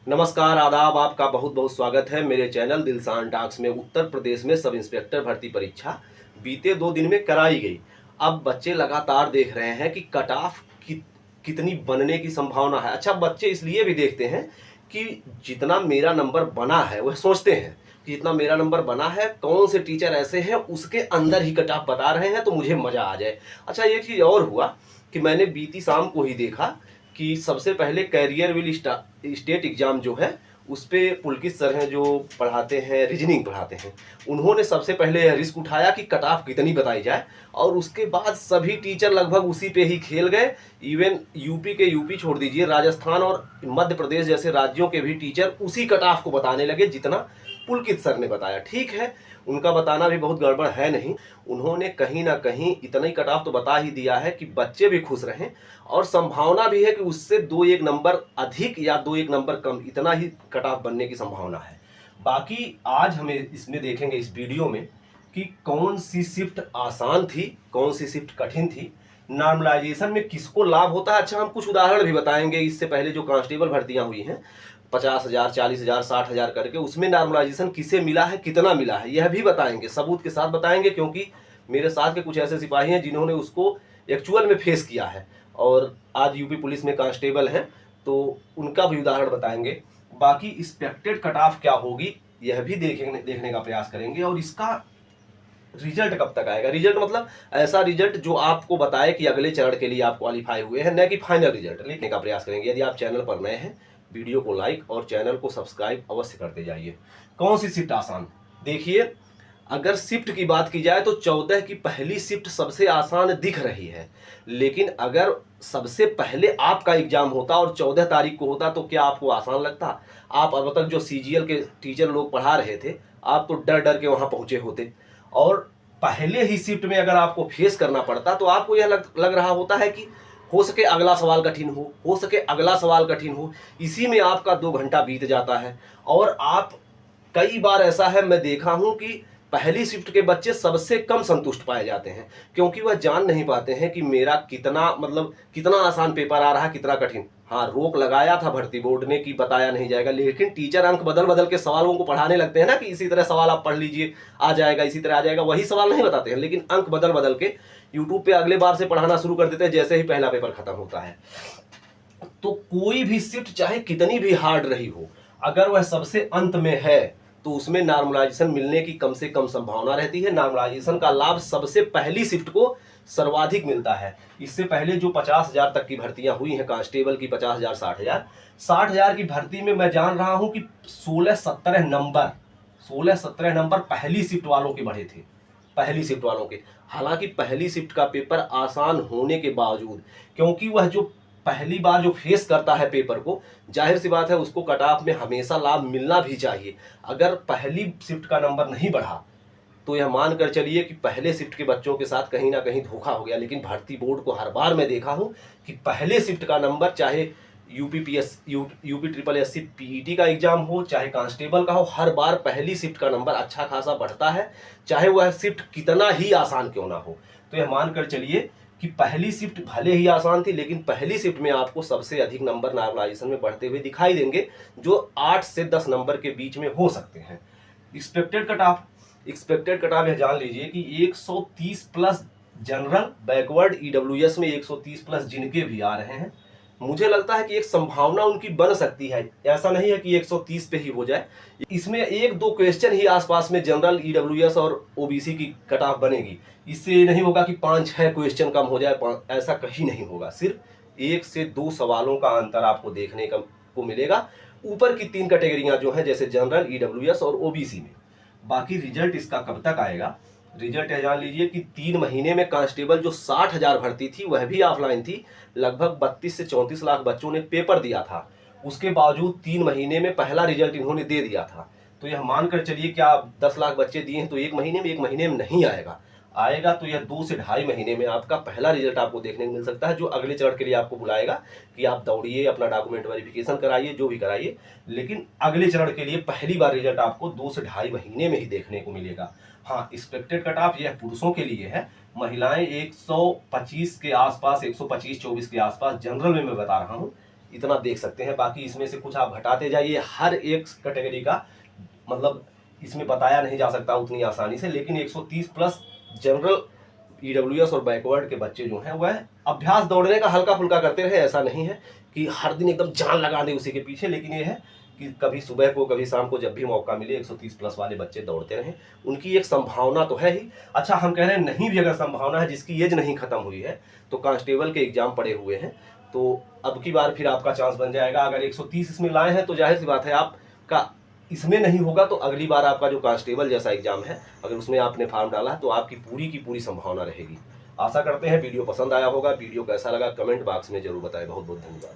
नमस्कार, आदाब। आपका बहुत बहुत स्वागत है मेरे चैनल दिलसान टॉक्स में। उत्तर प्रदेश में सब इंस्पेक्टर भर्ती परीक्षा बीते 2 दिन में कराई गई। अब बच्चे लगातार देख रहे हैं कि कट ऑफ कितनी बनने की संभावना है। अच्छा, बच्चे इसलिए भी देखते हैं कि जितना मेरा नंबर बना है, वह सोचते हैं कि जितना मेरा नंबर बना है, कौन से टीचर ऐसे हैं उसके अंदर ही कट ऑफ बता रहे हैं तो मुझे मजा आ जाए। अच्छा, ये चीज़ और हुआ कि मैंने बीती शाम को ही देखा कि सबसे पहले कैरियर विल स्टेट एग्जाम जो है उस पे पुलकित सर हैं जो पढ़ाते हैं, रीजनिंग पढ़ाते हैं, उन्होंने सबसे पहले यह रिस्क उठाया कि कट ऑफ कितनी बताई जाए, और उसके बाद सभी टीचर लगभग उसी पे ही खेल गए। इवन यूपी छोड़ दीजिए, राजस्थान और मध्य प्रदेश जैसे राज्यों के भी टीचर उसी कट ऑफ को बताने लगे जितना पुलकित सर ने बताया। ठीक है, उनका बताना भी बहुत गड़बड़ है नहीं, उन्होंने कहीं ना कहीं इतना ही कट ऑफ तो बता ही दिया है कि बच्चे भी खुश रहें, और संभावना भी है कि उससे 2-1 नंबर अधिक या 2-1 नंबर कम, इतना ही कट ऑफ बनने की संभावना है। बाकी आज हमें इसमें देखेंगे इस वीडियो में कि कौन सी शिफ्ट आसान थी, कौन सी शिफ्ट कठिन थी, नॉर्मलाइजेशन में किसको लाभ होता है। अच्छा, हम कुछ उदाहरण भी बताएंगे। इससे पहले जो कांस्टेबल भर्तियां हुई हैं 50,000, 40,000, 60,000 करके, उसमें नॉर्मलाइजेशन किसे मिला है, कितना मिला है, यह भी बताएंगे, सबूत के साथ बताएंगे, क्योंकि मेरे साथ के कुछ ऐसे सिपाही हैं जिन्होंने उसको एक्चुअल में फेस किया है और आज यूपी पुलिस में कांस्टेबल हैं, तो उनका भी उदाहरण बताएंगे। बाकी एक्सपेक्टेड कट ऑफ क्या होगी यह भी देखने का प्रयास करेंगे, और इसका रिजल्ट कब तक आएगा। रिजल्ट मतलब ऐसा रिजल्ट जो आपको बताए कि अगले चरण के लिए आप क्वालिफाई हुए हैं, न कि फाइनल रिजल्ट लिखने का प्रयास करेंगे। यदि आप चैनल पर नए हैं, वीडियो को लाइक और चैनल को सब्सक्राइब अवश्य करते जाइए। कौन सी शिफ्ट आसान? देखिए, अगर शिफ्ट की बात की जाए तो 14 की पहली शिफ्ट सबसे आसान दिख रही है, लेकिन अगर सबसे पहले आपका एग्जाम होता और 14 तारीख को होता तो क्या आपको आसान लगता? आप अब तक जो सीजीएल के टीचर लोग पढ़ा रहे थे, आप तो डर डर के वहां पहुंचे होते, और पहले ही शिफ्ट में अगर आपको फेस करना पड़ता तो आपको यह लग रहा होता है कि हो सके अगला सवाल कठिन हो सके अगला सवाल कठिन हो। इसी में आपका 2 घंटा बीत जाता है, और आप, कई बार ऐसा है मैं देखा हूं कि पहली शिफ्ट के बच्चे सबसे कम संतुष्ट पाए जाते हैं, क्योंकि वह जान नहीं पाते हैं कि मेरा कितना, मतलब कितना आसान पेपर आ रहा, कितना कठिन। हाँ, रोक लगाया था भर्ती बोर्ड ने कि बताया नहीं जाएगा, लेकिन टीचर अंक बदल बदल के सवालों को पढ़ाने लगते हैं ना, कि इसी तरह सवाल आप पढ़ लीजिए, आ जाएगा, इसी तरह आ जाएगा। वही सवाल नहीं बताते हैं, लेकिन अंक बदल बदल के यूट्यूब पे अगले बार से पढ़ाना शुरू कर देते हैं जैसे ही पहला पेपर खत्म होता है। तो कोई भी शिफ्ट चाहे कितनी भी हार्ड रही हो, अगर वह सबसे अंत में है तो उसमें नॉर्मलाइजेशन मिलने की कम से कम संभावना रहती है। नॉर्मलाइजेशन का लाभ सबसे पहली शिफ्ट को सर्वाधिक मिलता है। इससे पहले जो 50,000 तक की भर्तियां हुई हैं कांस्टेबल की, 50,000, 60,000 की भर्ती में मैं जान रहा हूं कि 16-17 नंबर पहली शिफ्ट वालों के बढ़े थे, पहली शिफ्ट वालों के। हालांकि पहली शिफ्ट का पेपर आसान होने के बावजूद, क्योंकि वह जो पहली बार जो फेस करता है पेपर को, जाहिर सी बात है उसको कट ऑफ में हमेशा लाभ मिलना भी चाहिए। अगर पहली शिफ्ट का नंबर नहीं बढ़ा तो यह मान कर चलिए कि पहले शिफ्ट के बच्चों के साथ कहीं ना कहीं धोखा हो गया। लेकिन भर्ती बोर्ड को हर बार मैं देखा हूं कि पहले शिफ्ट का नंबर, चाहे यूपी ट्रिपल एससी पीईटी का एग्जाम हो, चाहे कांस्टेबल का हो, हर बार पहली शिफ्ट का नंबर अच्छा खासा बढ़ता है, चाहे वह शिफ्ट कितना ही आसान क्यों ना हो। तो यह मान कर चलिए कि पहली शिफ्ट भले ही आसान थी, लेकिन पहली शिफ्ट में आपको सबसे अधिक नंबर नॉर्मलाइजेशन में बढ़ते हुए दिखाई देंगे, जो 8 से 10 नंबर के बीच में हो सकते हैं। एक्सपेक्टेड कट ऑफ यह जान लीजिए कि 130 प्लस जनरल, बैकवर्ड, ईडब्ल्यूएस में 130 प्लस जिनके भी आ रहे हैं, मुझे लगता है कि एक संभावना उनकी बन सकती है। ऐसा नहीं है कि 130 पे ही हो जाए, इसमें 1-2 क्वेश्चन ही आसपास में जनरल, ईडब्ल्यूएस और ओबीसी की कट ऑफ बनेगी। इससे नहीं होगा कि 5-6 क्वेश्चन कम हो जाए, ऐसा कहीं नहीं होगा। सिर्फ 1 से 2 सवालों का अंतर आपको देखने को मिलेगा ऊपर की 3 कैटेगरियां जो हैं, जैसे जनरल, ईडब्ल्यूएस और ओबीसी में। बाकी रिजल्ट इसका कब तक आएगा? रिजल्ट यह जान लीजिए कि 3 महीने में कांस्टेबल जो 60,000 भर्ती थी वह भी ऑफलाइन थी। लगभग 32 से 34 लाख बच्चों ने पेपर दिया था, उसके बावजूद 3 महीने में पहला रिजल्ट इन्होंने दे दिया था। तो यह मानकर चलिए कि आप 10 लाख बच्चे दिए हैं तो एक महीने में नहीं आएगा। आएगा तो यह 2 से ढाई महीने में आपका पहला रिजल्ट आपको देखने को मिल सकता है, जो अगले चरण के लिए आपको बुलाएगा कि आप दौड़िए, अपना डॉक्यूमेंट वेरिफिकेशन कराइए, जो भी कराइए, लेकिन अगले चरण के लिए पहली बार रिजल्ट आपको 2 से ढाई महीने में ही देखने को मिलेगा। हाँ, एक्सपेक्टेड कट ऑफ यह पुरुषों के लिए है। महिलाएं 125 के आसपास, 125-24 के आसपास, जनरल में मैं बता रहा हूँ इतना देख सकते हैं। बाकी इसमें से कुछ आप घटाते जाइए, हर एक कैटेगरी का मतलब इसमें बताया नहीं जा सकता उतनी आसानी से, लेकिन 130 प्लस जनरल ईडब्ल्यूएस और बैकवर्ड के बच्चे जो हैं वह अभ्यास दौड़ने का हल्का फुल्का करते रहे। ऐसा नहीं है कि हर दिन एकदम जान लगा दे उसी के पीछे, लेकिन ये है कि कभी सुबह को कभी शाम को जब भी मौका मिले 130 प्लस वाले बच्चे दौड़ते रहें। उनकी एक संभावना तो है ही। अच्छा, हम कह रहे हैं नहीं भी अगर संभावना है, जिसकी एज नहीं खत्म हुई है तो कांस्टेबल के एग्जाम पड़े हुए हैं, तो अब की बार फिर आपका चांस बन जाएगा। अगर 130 इसमें लाए हैं तो जाहिर सी बात है आपका इसमें नहीं होगा, तो अगली बार आपका जो कांस्टेबल जैसा एग्जाम है अगर उसमें आपने फॉर्म डाला है तो आपकी पूरी की पूरी संभावना रहेगी। आशा करते हैं वीडियो पसंद आया होगा। वीडियो कैसा लगा कमेंट बॉक्स में जरूर बताएं। बहुत बहुत धन्यवाद।